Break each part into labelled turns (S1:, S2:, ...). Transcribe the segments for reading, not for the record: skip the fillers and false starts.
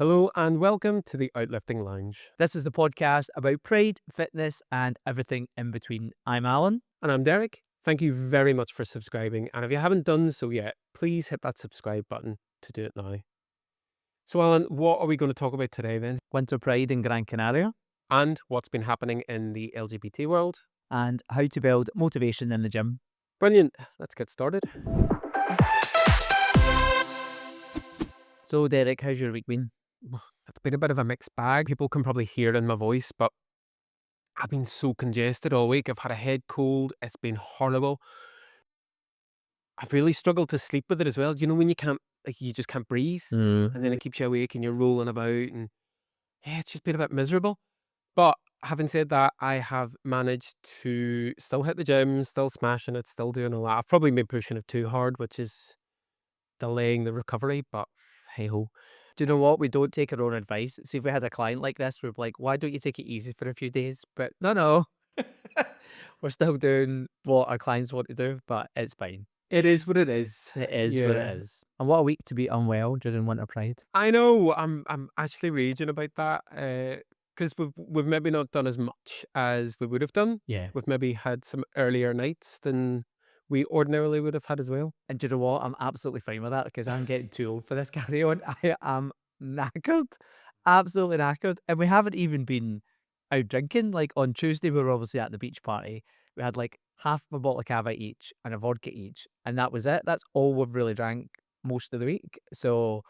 S1: Hello and welcome to the Outlifting Lounge.
S2: This is the podcast about pride, fitness, and everything in between. I'm Alan.
S1: And I'm Derek. Thank you very much for subscribing. And if you haven't done so yet, please hit that subscribe button to do it now. So, Alan, what are we going to talk about today then?
S2: Winter Pride in Gran Canaria,
S1: And what's been happening in the LGBT world?
S2: and how to build motivation in the gym.
S1: Brilliant. Let's get started.
S2: So, Derek, how's your week been?
S1: It's been a bit of a mixed bag. People can probably hear it in my voice, but I've been so congested all week. I've had a head cold. It's been horrible. I've really struggled to sleep with it as well. You know, when you can't, you just can't breathe, and then it keeps you awake and you're rolling about, and yeah, it's just been a bit miserable. But having said that, I have managed to still hit the gym, still smashing it, still doing all that. I've probably been pushing it too hard, which is delaying the recovery, but hey ho.
S2: Do you know what? We don't take our own advice. See, if we had a client like this, we'd be like, why don't you take it easy for a few days? But no. We're still doing what our clients want to do, but it's fine.
S1: It is what it is.
S2: It is what
S1: Yeah.
S2: it is. And what a week to be unwell during Winter Pride.
S1: I know. I'm actually raging about that. Because we've maybe not done as much as we would have done.
S2: Yeah.
S1: We've maybe had some earlier nights than we ordinarily would have had as well.
S2: And do you know what? I'm absolutely fine with that because I'm getting too old for this carry on. I am knackered, absolutely knackered. And we haven't even been out drinking. Like on Tuesday, we were obviously at the beach party. We had like half of a bottle of cava each and a vodka each. And that was it. That's all we've really drank most of the week. So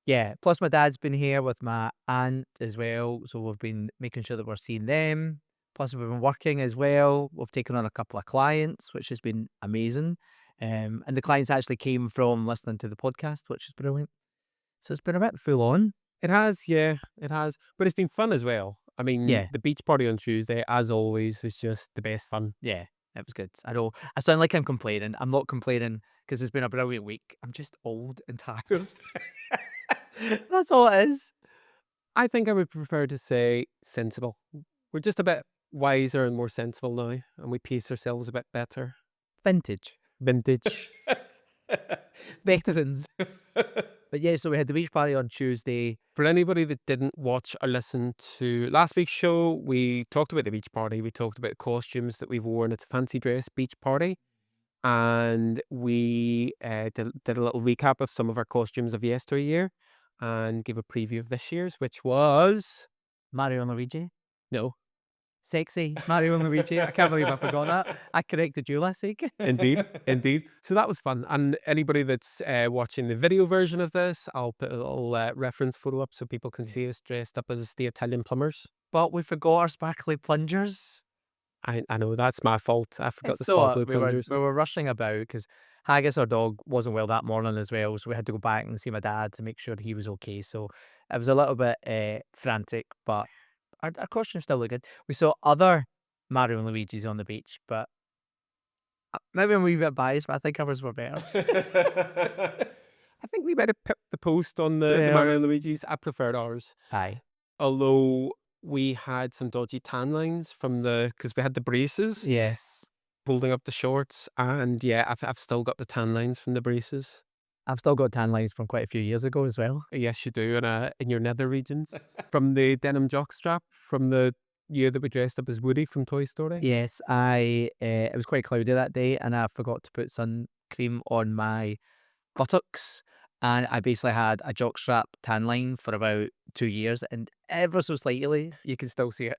S2: yeah. Plus my dad's been here with my aunt as well. So we've been making sure that we're seeing them. Plus we've been working as well. We've taken on a couple of clients, which has been amazing. And the clients actually came from listening to the podcast, which is brilliant. So it's been a bit full on.
S1: It has, yeah, it has. But it's been fun as well. I mean,
S2: Yeah.
S1: the beach party on Tuesday, as always, was just the best fun.
S2: Yeah, it was good. I know I sound like I'm complaining. I'm not complaining because it's been a brilliant week. I'm just old and tired. That's all it is.
S1: I think I would prefer to say sensible. We're just a bit wiser and more sensible now, and we pace ourselves a bit better.
S2: Vintage.
S1: Vintage.
S2: Veterans. But yeah, so we had the beach party on Tuesday.
S1: For anybody that didn't watch or listen to last week's show, we talked about the beach party. We talked about costumes that we've worn. It's a fancy dress beach party. And we did a little recap of some of our costumes of yesteryear and give a preview of this year's, which was...
S2: Mario and Luigi.
S1: No,
S2: Sexy Mario and Luigi. I can't believe I forgot that. I corrected you last week.
S1: indeed, indeed. So that was fun. And anybody that's watching the video version of this, I'll put a little reference photo up so people can see us dressed up as the Italian plumbers.
S2: But we forgot our sparkly plungers.
S1: I know, that's my fault. I forgot the
S2: So
S1: sparkly
S2: we were
S1: plungers.
S2: rushing about because Haggis, our dog, wasn't well that morning as well. So we had to go back and see my dad to make sure he was okay. So it was a little bit frantic, but our costume still looked good. We saw other Mario and Luigi's on the beach, but maybe I'm a wee bit biased, but I think ours were better.
S1: I think we might have picked the post on the
S2: Yeah.
S1: Mario and Luigi's. I preferred ours.
S2: Aye.
S1: Although we had some dodgy tan lines from because we had the braces
S2: Yes.
S1: holding up the shorts. And yeah, I've still got the tan lines from the braces.
S2: I've still got tan lines from quite a few years ago as well.
S1: Yes, you do, in your nether regions. From the denim jockstrap from the year that we dressed up as Woody from Toy Story.
S2: Yes, it was quite cloudy that day and I forgot to put sun cream on my buttocks and I basically had a jockstrap tan line for about 2 years and ever so slightly you can still see it.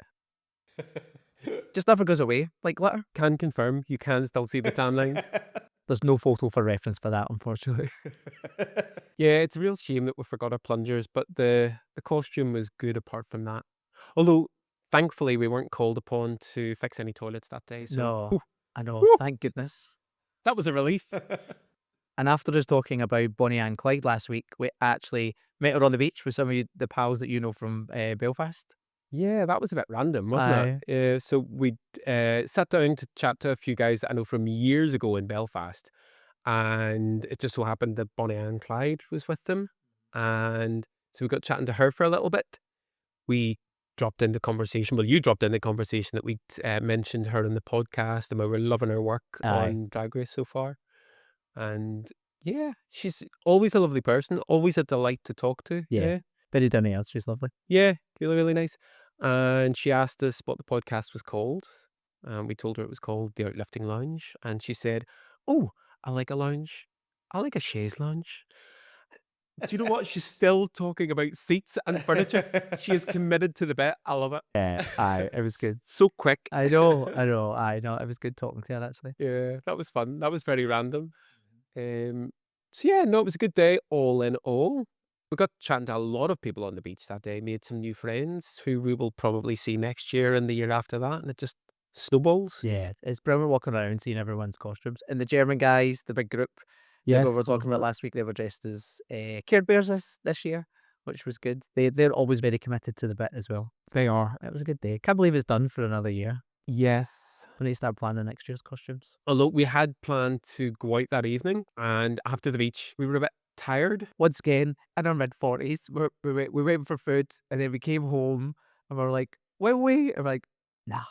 S2: Just never goes away like glitter.
S1: Can confirm, you can still see the tan lines.
S2: There's no photo for reference for that, unfortunately.
S1: Yeah, it's a real shame that we forgot our plungers, but the costume was good apart from that. Although, thankfully, we weren't called upon to fix any toilets that day. So
S2: No, I know,
S1: Whew.
S2: thank goodness.
S1: that was a relief.
S2: And after us talking about Bonnie and Clyde last week, we actually met her on the beach with some of the pals that you know from Belfast.
S1: Yeah, that was a bit random, wasn't it? So we sat down to chat to a few guys that I know from years ago in Belfast. And it just so happened that Bonnie and Clyde was with them. And so we got chatting to her for a little bit. We dropped into conversation. Well, you dropped into conversation that we mentioned her in the podcast and we were loving her work on Drag Race so far. And yeah, she's always a lovely person, always a delight to talk to.
S2: Yeah. Very down to earth. She's lovely.
S1: Yeah, really, really nice. And she asked us what the podcast was called. And we told her it was called the Outlifting Lounge. And she said, "Oh, I like a lounge. I like a chaise lounge." Do you know what? She's still talking about seats and furniture. She is committed to the bit. I love it.
S2: Yeah, aye, it was good.
S1: So quick.
S2: I know, I know. It was good talking to her actually.
S1: Yeah, that was fun. That was very random. Um, so yeah, no, it was a good day all in all. We got chatting to a lot of people on the beach that day, made some new friends who we will probably see next year and the year after that, and it just snowballs.
S2: Yeah, it's brilliant walking around seeing everyone's costumes. And the German guys, the big group that we were
S1: Yes.
S2: talking about last week, they were dressed as Care Bears this year, which was good. They're always very committed to the bit as well.
S1: They are.
S2: It was a good day. Can't believe it's done for another year.
S1: Yes.
S2: We need to start planning next year's costumes.
S1: Although we had planned to go out that evening, and after the beach, we were a bit tired.
S2: Once again, in our mid-40s, we waiting for food, and then we came home, and we were like, "Will we?" And we're like, "Nah,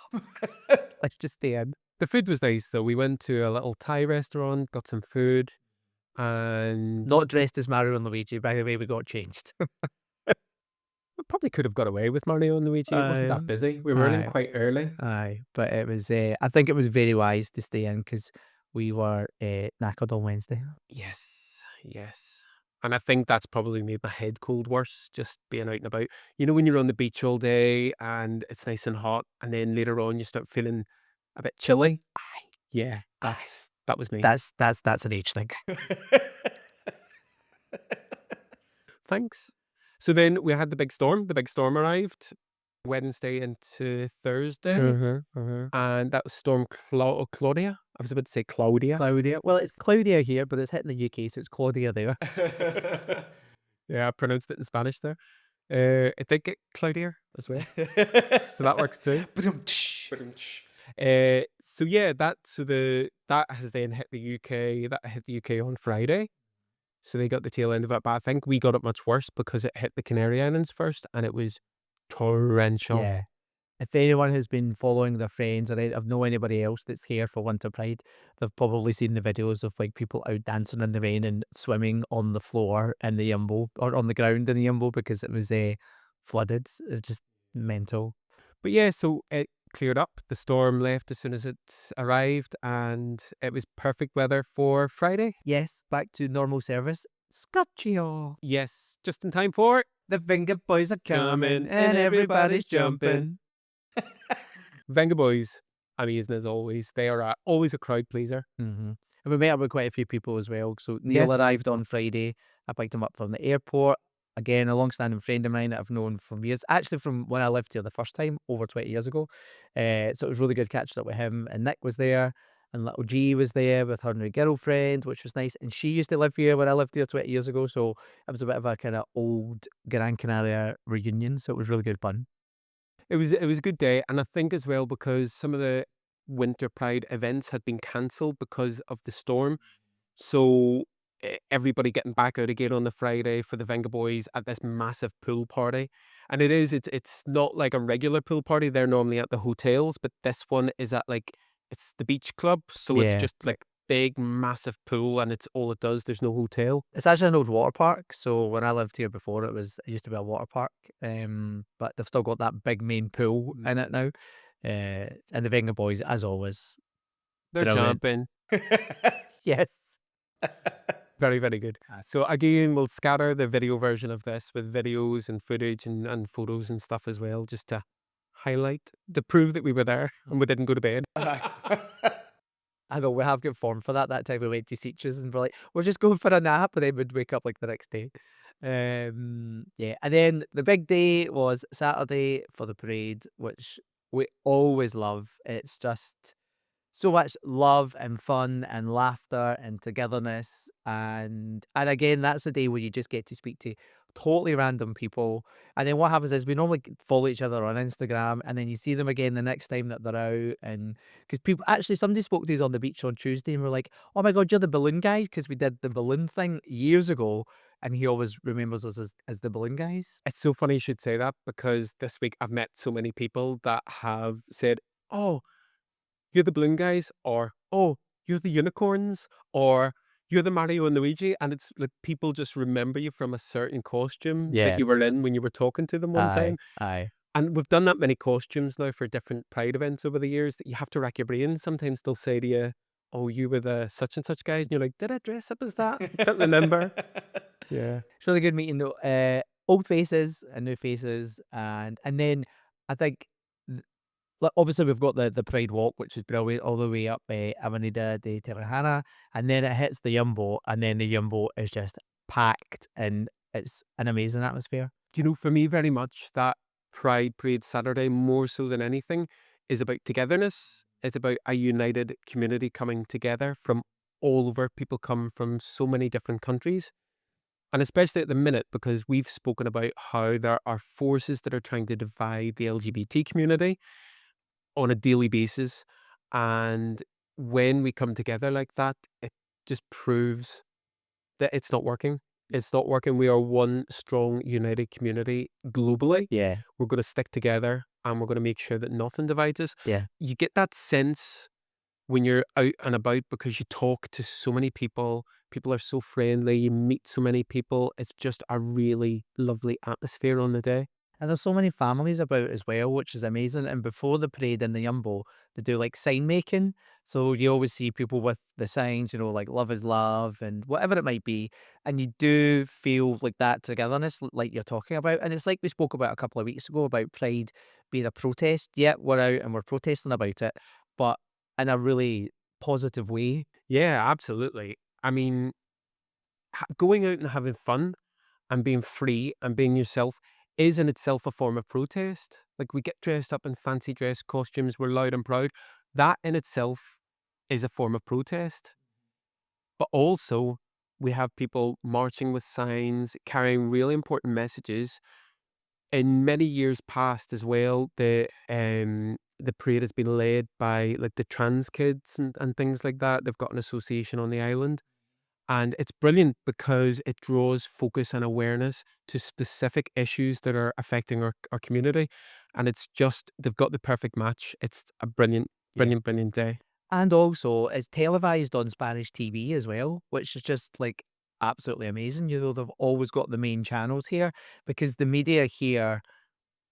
S2: let's just stay in."
S1: The food was nice though. We went to a little Thai restaurant, got some food, and
S2: Not dressed as Mario and Luigi, by the way, we got changed.
S1: we probably could have got away with Mario and Luigi. It wasn't that busy. We were in
S2: aye.
S1: quite early.
S2: Aye, but it was, I think it was very wise to stay in because we were knackered on Wednesday.
S1: Yes, yes. And I think that's probably made my head cold worse, just being out and about. You know, when you're on the beach all day and it's nice and hot, and then later on you start feeling a bit chilly. Yeah, that was me.
S2: That's an age thing.
S1: Thanks. So then we had the big storm. The big storm arrived Wednesday into Thursday, and that was Storm Claudia. I was about to say Claudia.
S2: Claudia. Well, it's Claudia here, but it's hitting the UK, so it's Claudia there.
S1: Yeah, I pronounced it in Spanish there. It did get cloudier as well, so that works too. So yeah, that has then hit the UK. That hit the UK on Friday, so they got the tail end of it. But I think we got it much worse because it hit the Canary Islands first, and it was torrential.
S2: Yeah. If anyone has been following their friends, or I know anybody else that's here for Winter Pride, they've probably seen the videos of like people out dancing in the rain and swimming on the floor in the Yumbo or on the ground in the Yumbo because it was flooded. It's just mental.
S1: But yeah, so it cleared up. The storm left as soon as it arrived, and it was perfect weather for Friday.
S2: Yes, back to normal service. Scotchio.
S1: Yes, just in time for
S2: The Vengaboys are coming and everybody's jumping.
S1: Vengaboys. Amazing as always. They are always a crowd pleaser.
S2: And we met up with quite a few people as well. So Neil
S1: Yes.
S2: arrived on Friday. I picked him up from the airport. Again, a long-standing friend of mine that I've known for years. Actually, from when I lived here the first time, over 20 years ago. So it was really good catching up with him. And Nick was there. And little G was there with her new girlfriend, which was nice. And she used to live here when I lived here 20 years ago. So it was a bit of a kind of old Gran Canaria reunion. So it was really good fun.
S1: It was a good day, and I think as well because some of the Winter Pride events had been cancelled because of the storm. So everybody getting back out again on the Friday for the Vengaboys at this massive pool party. And it's not like a regular pool party. They're normally at the hotels, but this one is at it's the beach club. So it's
S2: Yeah.
S1: just like big, massive pool, and it's all it does. There's no hotel.
S2: It's actually an old water park. So when I lived here before, it used to be a water park. But they've still got that big main pool in it now. And the Vengaboys, as always,
S1: They're
S2: brilliant.
S1: jumping.
S2: Yes.
S1: Very, very good. So again, we'll scatter the video version of this with videos and footage and photos and stuff as well, just to highlight, to prove that we were there and we didn't go to bed.
S2: I know we have good form for that. That time we went to Sitges and we're like, we're just going for a nap, and then we'd wake up like the next day. Yeah. And then the big day was Saturday for the parade, which we always love. It's just so much love and fun and laughter and togetherness. And again, that's the day where you just get to speak to totally random people. And then what happens is we normally follow each other on Instagram, and then you see them again the next time that they're out. And because people actually, somebody spoke to us on the beach on Tuesday and we're like, oh my God, you're the balloon guys, because we did the balloon thing years ago. And he always remembers us as the balloon guys.
S1: It's so funny you should say that because this week I've met so many people that have said, oh, you're the balloon guys, or oh, you're the unicorns, or You're the Mario and Luigi, and it's like people just remember you from a certain costume that
S2: Yeah.
S1: you were in when you were talking to them one time.
S2: Aye. Aye.
S1: And we've done that many costumes now for different Pride events over the years that you have to rack your brains. Sometimes they'll say to you, "Oh, you were the such and such guys," and you're like, "Did I dress up as that? Don't remember." Yeah.
S2: It's really good meeting though, old faces and new faces, and then I think like, obviously, we've got the Pride Walk, which is brilliant, all the way up Avenida de Tirajana, and then it hits the Yumbo, and then the Yumbo is just packed, and it's an amazing atmosphere.
S1: Do you know, for me, very much that Pride Parade Saturday, more so than anything, is about togetherness. It's about a united community coming together from all over. People come from so many different countries. And especially at the minute, because we've spoken about how there are forces that are trying to divide the LGBT community on a daily basis. And when we come together like that, it just proves that it's not working. It's not working. We are one strong, united community globally.
S2: Yeah,
S1: We're going to stick together and we're going to make sure that nothing divides us.
S2: yeah.
S1: You get that sense when you're out and about because you talk to so many people. People are so friendly. You meet so many people. It's just a really lovely atmosphere on the day.
S2: And there's so many families about as well, which is amazing. And before the parade in the Yumbo, they do like sign making. So you always see people with the signs, like love is love and whatever it might be. And you do feel like that togetherness, like you're talking about. And it's like we spoke about a couple of weeks ago about Pride being a protest. Yeah, we're out and we're protesting about it, but in a really positive way.
S1: Yeah, absolutely. I mean, going out and having fun and being free and being yourself is in itself a form of protest. Like we get dressed up in fancy dress costumes, we're loud and proud. That in itself is a form of protest. But also, we have people marching with signs, carrying really important messages. In many years past as well, the parade has been led by like the trans kids and things like that. They've got an association on the island. And it's brilliant because it draws focus and awareness to specific issues that are affecting our community. And it's just, they've got the perfect match. It's a brilliant,
S2: Yeah.
S1: brilliant, brilliant day.
S2: And also, it's televised on Spanish TV as well, which is just like absolutely amazing. They've always got the main channels here because the media here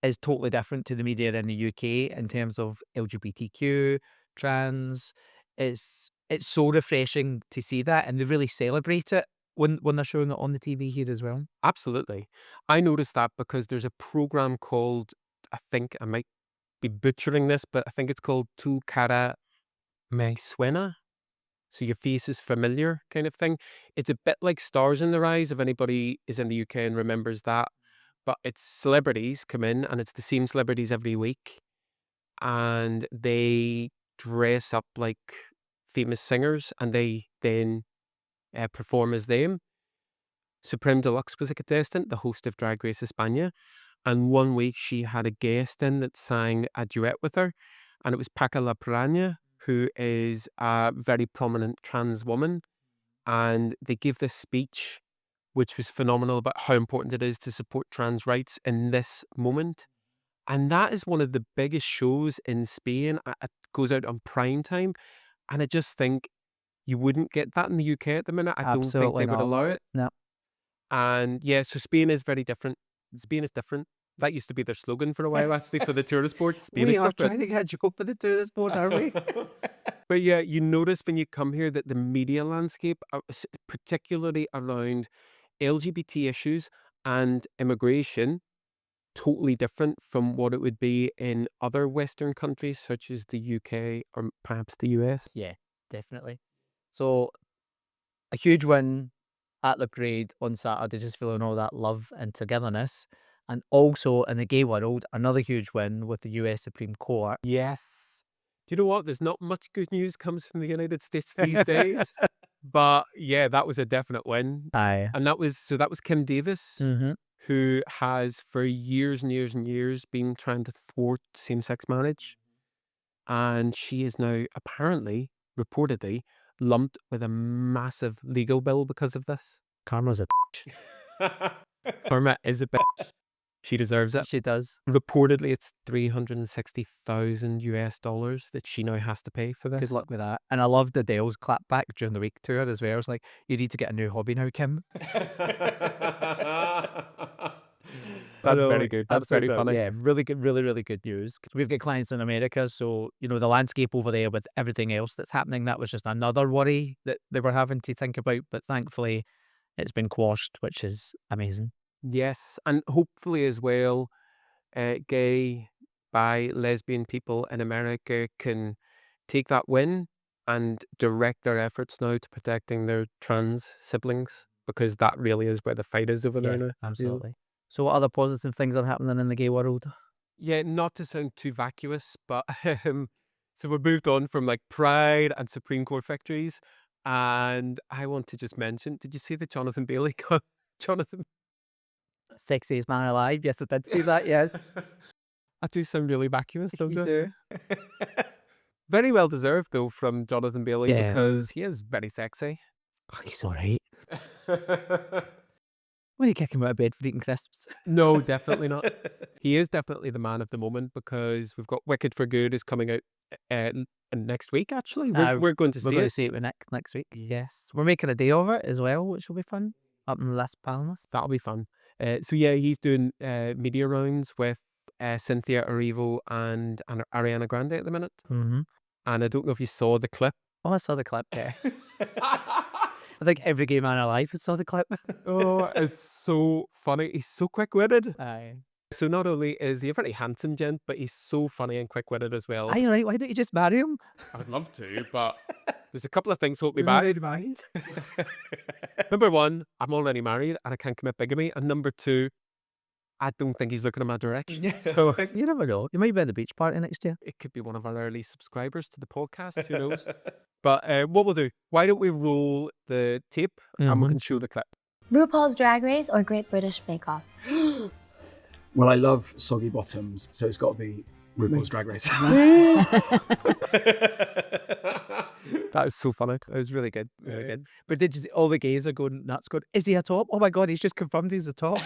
S2: is totally different to the media in the UK in terms of LGBTQ, trans. It's so refreshing to see that, and they really celebrate it when they're showing it on the TV here as well.
S1: Absolutely. I noticed that because there's a program called, I think I might be butchering this, but I think it's called Tu Cara Me Suena. So your face is familiar kind of thing. It's a bit like Stars in Their Eyes, if anybody is in the UK and remembers that. But it's celebrities come in and it's the same celebrities every week. And they dress up like famous singers and they then perform as them. Supreme Deluxe was a contestant, the host of Drag Race España. And one week she had a guest in that sang a duet with her. And it was Paca La Piranha, who is a very prominent trans woman. And they gave this speech, which was phenomenal about how important it is to support trans rights in this moment. And that is one of the biggest shows in Spain. It goes out on prime time. And I just think you wouldn't get that in the UK at the minute. I don't think
S2: Absolutely
S1: they would
S2: not.
S1: allow it.
S2: No.
S1: And yeah, so Spain is very different. Spain is different. That used to be their slogan for a while, actually, for the tourist sport. Spain
S2: We
S1: is
S2: are
S1: different.
S2: trying to get you up for the tourist board, are we?
S1: But yeah, you notice when you come here that the media landscape, particularly around LGBT issues and immigration, totally different from what it would be in other Western countries such as the UK or perhaps the US.
S2: Yeah, definitely. So a huge win at the parade on Saturday, just feeling all that love and togetherness. And also in the gay world, another huge win with the US Supreme Court.
S1: Yes. Do you know what? There's not much good news comes from the United States these days. But yeah, that was a definite win.
S2: Aye.
S1: And that was Kim Davis,
S2: Mm-hmm.
S1: who has for years and years and years been trying to thwart same-sex marriage. And she is now apparently, reportedly, lumped with a massive legal bill because of this.
S2: Karma's a
S1: Karma is a bit. She deserves it.
S2: She does.
S1: Reportedly, it's $360,000 that she now has to pay for this.
S2: Good luck with that. And I loved Adele's clapback during the week to her as well. It's like, you need to get a new hobby now, Kim.
S1: That's very good. That's very funny.
S2: Yeah, really good, really, really good news. We've got clients in America, so, you know, the landscape over there with everything else that's happening, that was just another worry that they were having to think about. But thankfully, it's been quashed, which is amazing.
S1: Yes, and hopefully as well, gay, bi, lesbian people in America can take that win and direct their efforts now to protecting their trans siblings, because that really is where the fight is over there now.
S2: Absolutely. So what other positive things are happening in the gay world?
S1: Yeah, not to sound too vacuous, but so we've moved on from like Pride and Supreme Court victories, and I want to just mention, did you see the Jonathan Bailey Jonathan?
S2: Sexiest man alive. Yes, I did see that. Yes.
S1: I do sound really vacuous, don't
S2: You
S1: I?
S2: do.
S1: Very well deserved though from Jonathan Bailey,
S2: Yeah.
S1: because he is very sexy.
S2: Oh, he's all right. When you kick him out of bed for eating crisps.
S1: No, definitely not. He is definitely the man of the moment, because we've got Wicked for Good is coming out next week. Actually, we're going to
S2: We're
S1: see
S2: going to
S1: it.
S2: see it next week. Yes. We're making a day of it as well, which will be fun. Up in Las Palmas.
S1: That'll be fun. So yeah, he's doing media rounds with Cynthia Erivo and Ariana Grande at the minute.
S2: Mm-hmm.
S1: And I don't know if you saw the clip.
S2: Oh, I saw the clip there. I think every gay man alive saw the clip.
S1: Oh, it's so funny. He's so quick-witted.
S2: Aye.
S1: So not only is he a very handsome gent, but he's so funny and quick-witted as well.
S2: Aye, all right. Why don't you just marry him?
S1: I'd love to, but there's a couple of things hold me
S2: You're
S1: back.
S2: already married.
S1: Number one, I'm already married and I can't commit bigamy. And number two, I don't think he's looking in my direction. So
S2: You never know. You might be at the beach party next year.
S1: it could be one of our early subscribers to the podcast. Who knows? But what we'll do, why don't we roll the tape and we can show the clip.
S3: RuPaul's Drag Race or Great British Bake Off?
S4: Well, I love soggy bottoms, so it's got to be RuPaul's Drag Race.
S1: That is so funny. It was really good.
S2: Really good. But did you see all the gays are going nuts going, is he a top? Oh my God, he's just confirmed he's a top.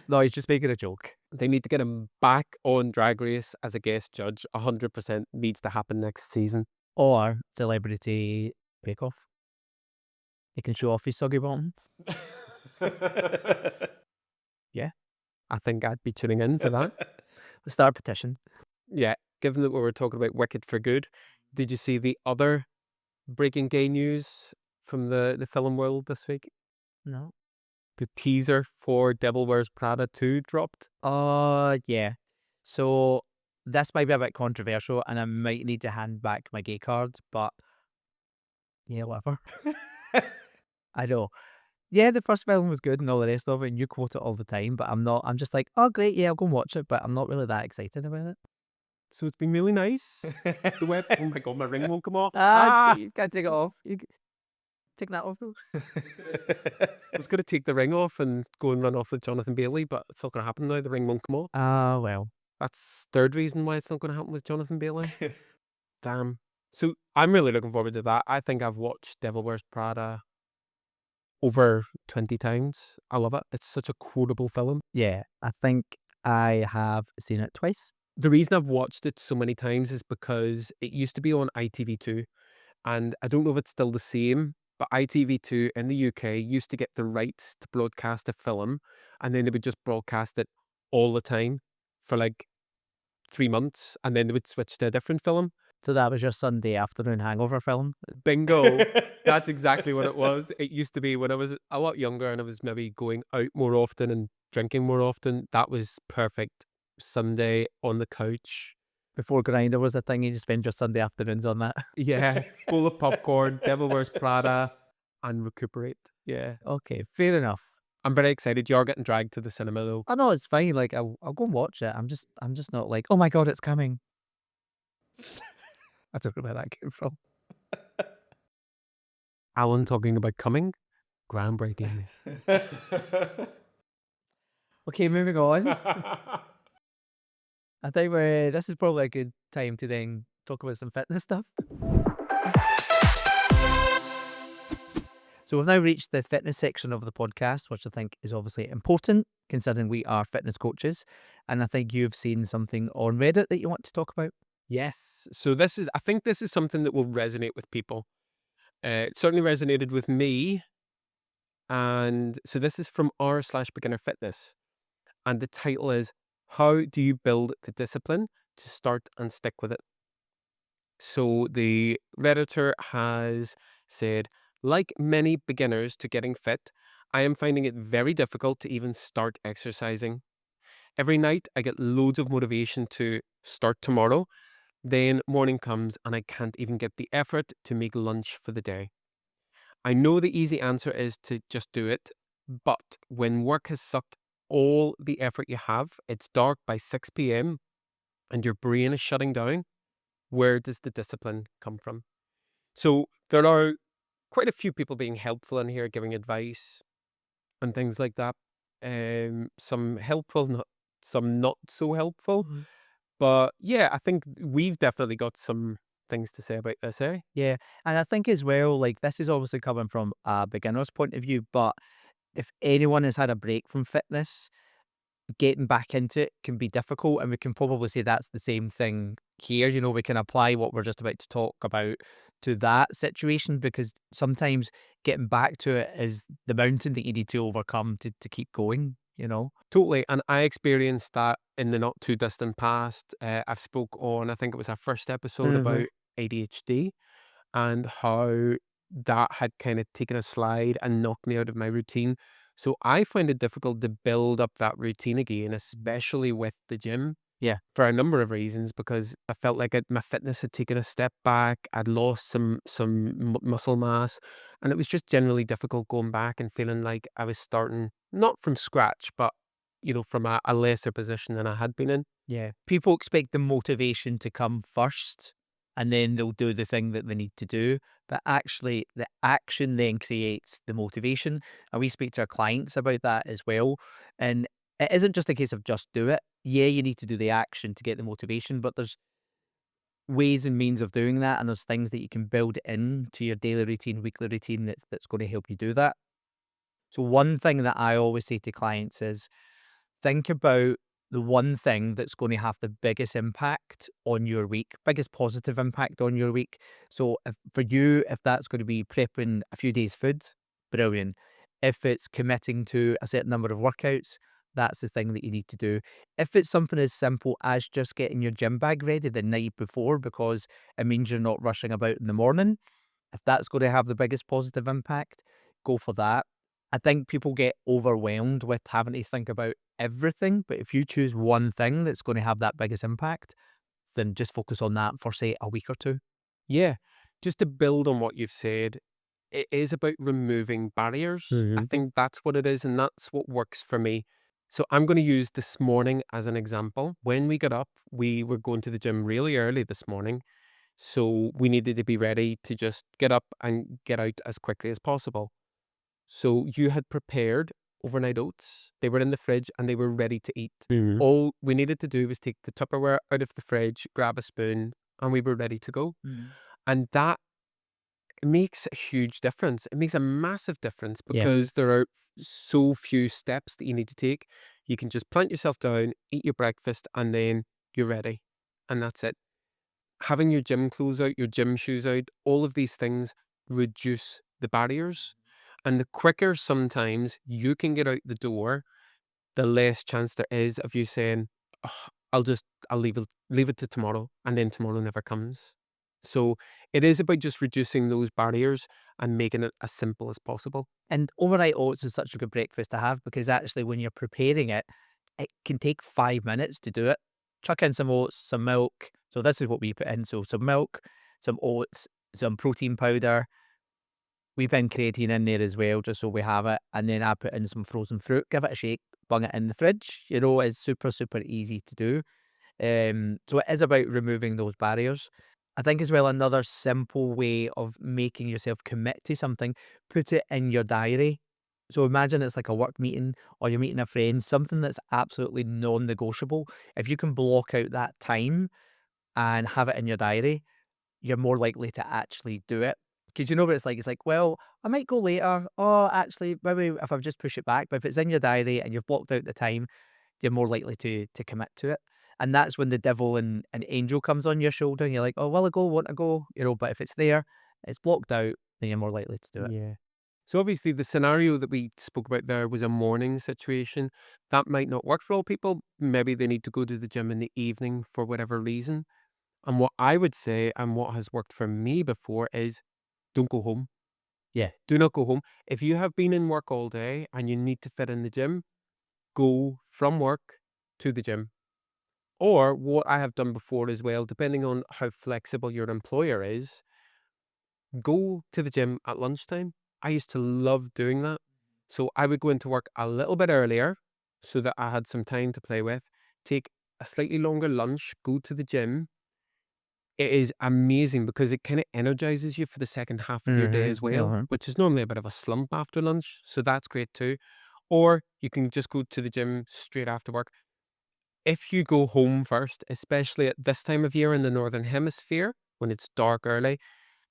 S2: No, he's just making a joke.
S1: They need to get him back on Drag Race as a guest judge. 100% needs to happen next season.
S2: Or Celebrity Bake Off. He can show off his soggy bottom.
S1: Yeah, I think I'd be tuning in for that.
S2: Let's start a petition.
S1: Yeah, given that we were talking about Wicked for Good, did you see the other breaking gay news from the film world this week?
S2: No.
S1: The teaser for Devil Wears Prada 2 dropped.
S2: Yeah. So this might be a bit controversial and I might need to hand back my gay card, but yeah, whatever. I know. Yeah, the first film was good and all the rest of it, and you quote it all the time, but I'm just like, oh great, yeah, I'll go and watch it, but I'm not really that excited about it.
S1: So it's been really nice. The web. Oh my God, my ring won't come off.
S2: You can't take it off. Take that off though.
S1: I was going to take the ring off and go and run off with Jonathan Bailey, but it's not going to happen now. The ring won't come off.
S2: Well.
S1: That's third reason why it's not going to happen with Jonathan Bailey. Damn. So I'm really looking forward to that. I think I've watched Devil Wears Prada over 20 times. I love it. It's such a quotable film.
S2: Yeah, I think I have seen it twice.
S1: The reason I've watched it so many times is because it used to be on ITV2, and I don't know if it's still the same, but ITV2 in the UK used to get the rights to broadcast a film, and then they would just broadcast it all the time for like 3 months, and then they would switch to a different film.
S2: So that was your Sunday afternoon hangover film?
S1: Bingo. That's exactly what it was. It used to be when I was a lot younger and I was maybe going out more often and drinking more often. That was perfect. Sunday on the couch.
S2: Before Grindr was a thing, you just spend your Sunday afternoons on that.
S1: Yeah. Bowl of popcorn, Devil Wears Prada, and recuperate. Yeah.
S2: Okay, fair enough.
S1: I'm very excited. You're getting dragged to the cinema though.
S2: I know it's fine. Like I'll go and watch it. I'm just not like, oh my God, it's coming. I don't know where that came from.
S1: Alan talking about coming. Groundbreaking.
S2: Okay, moving on. I think this is probably a good time to then talk about some fitness stuff. So we've now reached the fitness section of the podcast, which I think is obviously important considering we are fitness coaches. And I think you've seen something on Reddit that you want to talk about.
S1: Yes. So I think this is something that will resonate with people. It certainly resonated with me. And so this is from r/beginner fitness. And the title is, How Do You Build the Discipline to Start and Stick with It? So the Redditor has said, like many beginners to getting fit, I am finding it very difficult to even start exercising. Every night I get loads of motivation to start tomorrow. Then morning comes and I can't even get the effort to make lunch for the day. I know the easy answer is to just do it, but when work has sucked all the effort you have, it's dark by 6 p.m. and your brain is shutting down, where does the discipline come from? So there are quite a few people being helpful in here, giving advice and things like that. Some helpful, some not so helpful. But yeah, I think we've definitely got some things to say about this, eh?
S2: Yeah. And I think as well, like this is obviously coming from a beginner's point of view, but if anyone has had a break from fitness, getting back into it can be difficult. And we can probably say that's the same thing here. You know, we can apply what we're just about to talk about to that situation because sometimes getting back to it is the mountain that you need to overcome to keep going, you know?
S1: Totally. And I experienced that in the not too distant past. I've spoke on, I think it was our first episode about ADHD and how that had kind of taken a slide and knocked me out of my routine. So I find it difficult to build up that routine again, especially with the gym.
S2: Yeah.
S1: For a number of reasons, because I felt like my fitness had taken a step back. I'd lost some muscle mass, and it was just generally difficult going back and feeling like I was starting not from scratch, but from a lesser position than I had been in.
S2: Yeah. People expect the motivation to come first and then they'll do the thing that they need to do. But actually, the action then creates the motivation. And we speak to our clients about that as well. And it isn't just a case of just do it. Yeah, you need to do the action to get the motivation, but there's ways and means of doing that. And there's things that you can build into your daily routine, weekly routine that's going to help you do that. So, one thing that I always say to clients is think about the one thing that's going to have the biggest impact on your week, biggest positive impact on your week. So if for you, if that's going to be prepping a few days' food, brilliant. If it's committing to a certain number of workouts, that's the thing that you need to do. If it's something as simple as just getting your gym bag ready the night before because it means you're not rushing about in the morning, if that's going to have the biggest positive impact, go for that. I think people get overwhelmed with having to think about everything, but if you choose one thing that's going to have that biggest impact, then just focus on that for, say, a week or two.
S1: Yeah, just to build on what you've said, it is about removing barriers. I think that's what it is, and that's what works for me. So I'm going to use this morning as an example. When we got up, we were going to the gym really early this morning. So we needed to be ready to just get up and get out as quickly as possible. So you had prepared overnight oats. They were in the fridge and they were ready to eat. All we needed to do was take the Tupperware out of the fridge, grab a spoon, and we were ready to go. And that makes a huge difference. It makes a massive difference
S2: Yeah.
S1: because there are so few steps that you need to take. You can just plant yourself down, eat your breakfast, and then you're ready. And that's it. Having your gym clothes out, your gym shoes out, all of these things reduce the barriers. And the quicker sometimes you can get out the door, the less chance there is of you saying, "Oh, I'll leave it to tomorrow," and then tomorrow never comes. So it is about just reducing those barriers and making it as simple as possible.
S2: And overnight oats is such a good breakfast to have because actually, when you're preparing it, it can take 5 minutes to do it. Chuck in some oats, some milk. So, this is what we put in. So, some milk, some oats, some protein powder. We put in creatine in there as well, just so we have it. And then I put in some frozen fruit, give it a shake, bung it in the fridge. You know, it's super, super easy to do. So it is about removing those barriers. I think as well, another simple way of making yourself commit to something, put it in your diary. So imagine it's like a work meeting or you're meeting a friend, something that's absolutely non-negotiable. If you can block out that time and have it in your diary, you're more likely to actually do it. Because you know what it's like, well, I might go later. Oh, actually, maybe if I just push it back. But if it's in your diary and you've blocked out the time, you're more likely to commit to it. And that's when the devil and angel comes on your shoulder and you're like, oh, will I go? Won't I go? You know, but if it's there, it's blocked out, then you're more likely to do it.
S1: Yeah. So obviously the scenario that we spoke about there was a morning situation. That might not work for all people. Maybe they need to go to the gym in the evening for whatever reason. And what I would say, and what has worked for me before, is don't go home.
S2: Yeah.
S1: Do not go home. If you have been in work all day and you need to fit in the gym, go from work to the gym. Or what I have done before as well, depending on how flexible your employer is, go to the gym at lunchtime. I used to love doing that. So I would go into work a little bit earlier so that I had some time to play with, take a slightly longer lunch, go to the gym. It is amazing because it kind of energizes you for the second half of your day as well, which is normally a bit of a slump after lunch. So that's great too. Or you can just go to the gym straight after work. If you go home first, especially at this time of year in the Northern Hemisphere, when it's dark early,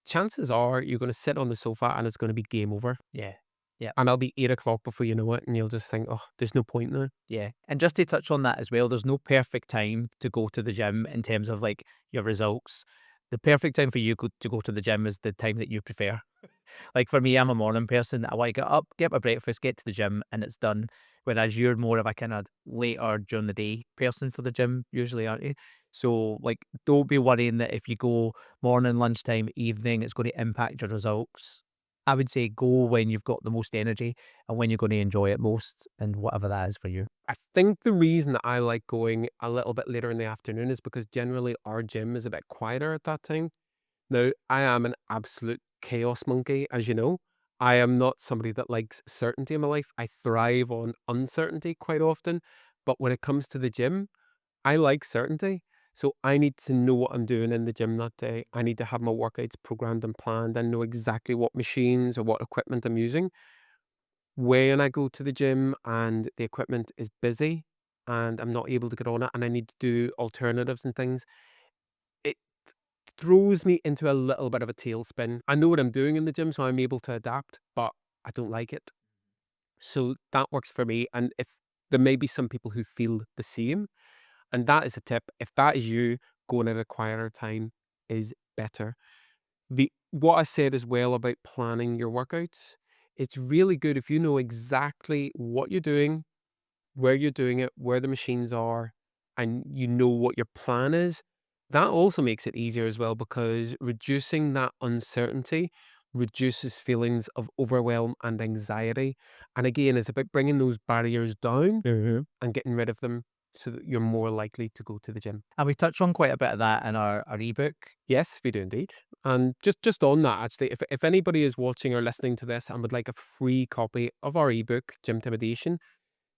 S1: chances are you're going to sit on the sofa and it's going to be game over.
S2: Yeah. Yeah.
S1: And it'll be 8 o'clock before you know it. And you'll just think, oh, there's no point now.
S2: Yeah. And just to touch on that as well, there's no perfect time to go to the gym in terms of like your results. The perfect time for you to go to the gym is the time that you prefer. Like for me, I'm a morning person. I want to get up, get my breakfast, get to the gym, and it's done. Whereas you're more of a kind of later during the day person for the gym, usually, aren't you? So, like, don't be worrying that if you go morning, lunchtime, evening, it's going to impact your results. I would say go when you've got the most energy and when you're going to enjoy it most, and whatever that is for you.
S1: I think the reason that I like going a little bit later in the afternoon is because generally our gym is a bit quieter at that time. Now, I am an absolute chaos monkey, as you know. I am not somebody that likes certainty in my life. I thrive on uncertainty quite often. But when it comes to the gym, I like certainty. So I need to know what I'm doing in the gym that day. I need to have my workouts programmed and planned and know exactly what machines or what equipment I'm using. When I go to the gym and the equipment is busy and I'm not able to get on it and I need to do alternatives and things, it throws me into a little bit of a tailspin. I know what I'm doing in the gym, so I'm able to adapt, but I don't like it. So that works for me. And if there may be some people who feel the same, and that is a tip. If that is you, going at a quieter time is better. What I said as well about planning your workouts, it's really good if you know exactly what you're doing, where you're doing it, where the machines are, and you know what your plan is. That also makes it easier as well because reducing that uncertainty reduces feelings of overwhelm and anxiety. And again, it's about bringing those barriers down and getting rid of them so that you're more likely to go to the gym.
S2: And we touched on quite a bit of that in our ebook.
S1: Yes, we do indeed. And just on that, actually, if anybody is watching or listening to this and would like a free copy of our ebook, Gymtimidation,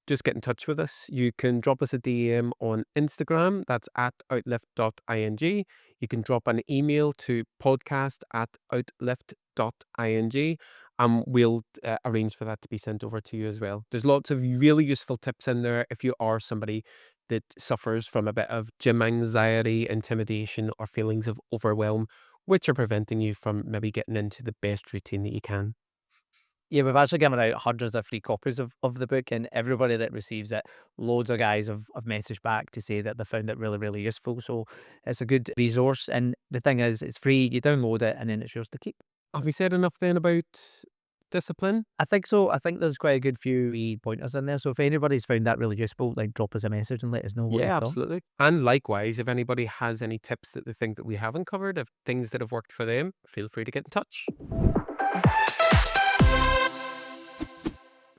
S1: just get in touch with us. You can drop us a DM on Instagram. That's at outlift.ing. You can drop an email to podcast@outlift.ing. And we'll arrange for that to be sent over to you as well. There's lots of really useful tips in there if you are somebody that suffers from a bit of gym anxiety, intimidation, or feelings of overwhelm, which are preventing you from maybe getting into the best routine that you can.
S2: Yeah, we've actually given out hundreds of free copies of the book, and everybody that receives it, loads of guys have messaged back to say that they found it really, really useful. So it's a good resource. And the thing is, it's free. You download it, and then it's yours to keep.
S1: Have we said enough then about discipline?
S2: I think so. I think there's quite a good few wee pointers in there. So if anybody's found that really useful, like drop us a message and let us know what you
S1: Yeah,
S2: thought.
S1: absolutely. And likewise, if anybody has any tips that they think that we haven't covered, of things that have worked for them, feel free to get in touch.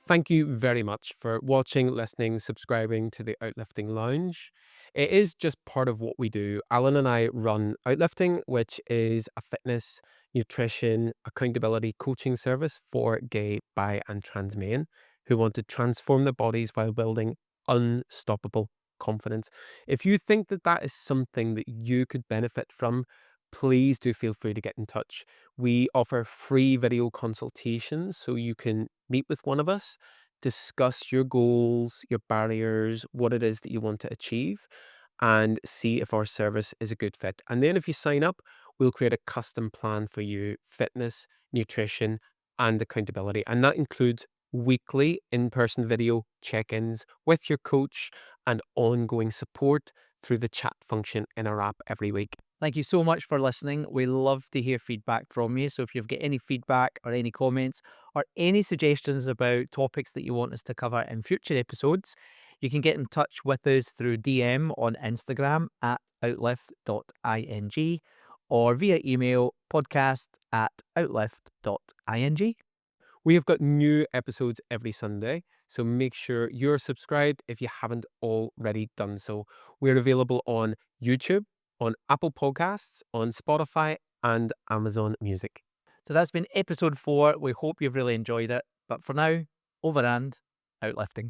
S1: Thank you very much for watching, listening, subscribing to the Outlifting Lounge. It is just part of what we do. Alan and I run Outlifting, which is a fitness, nutrition, accountability coaching service for gay, bi, and trans men who want to transform their bodies while building unstoppable confidence. If you think that that is something that you could benefit from, please do feel free to get in touch. We offer free video consultations so you can meet with one of us, discuss your goals, your barriers, what it is that you want to achieve. and see if our service is a good fit. And then if you sign up, we'll create a custom plan for you: fitness, nutrition, and accountability. And that includes weekly in-person video check-ins with your coach and ongoing support through the chat function in our app every week.
S2: Thank you so much for listening. We love to hear feedback from you. So if you've got any feedback or any comments or any suggestions about topics that you want us to cover in future episodes, you can get in touch with us through DM on Instagram at outlift.ing or via email podcast@outlift.ing.
S1: We have got new episodes every Sunday, so make sure you're subscribed if you haven't already done so. We're available on YouTube, on Apple Podcasts, on Spotify, and Amazon Music.
S2: So that's been episode 4. We hope you've really enjoyed it. But for now, over and outlifting.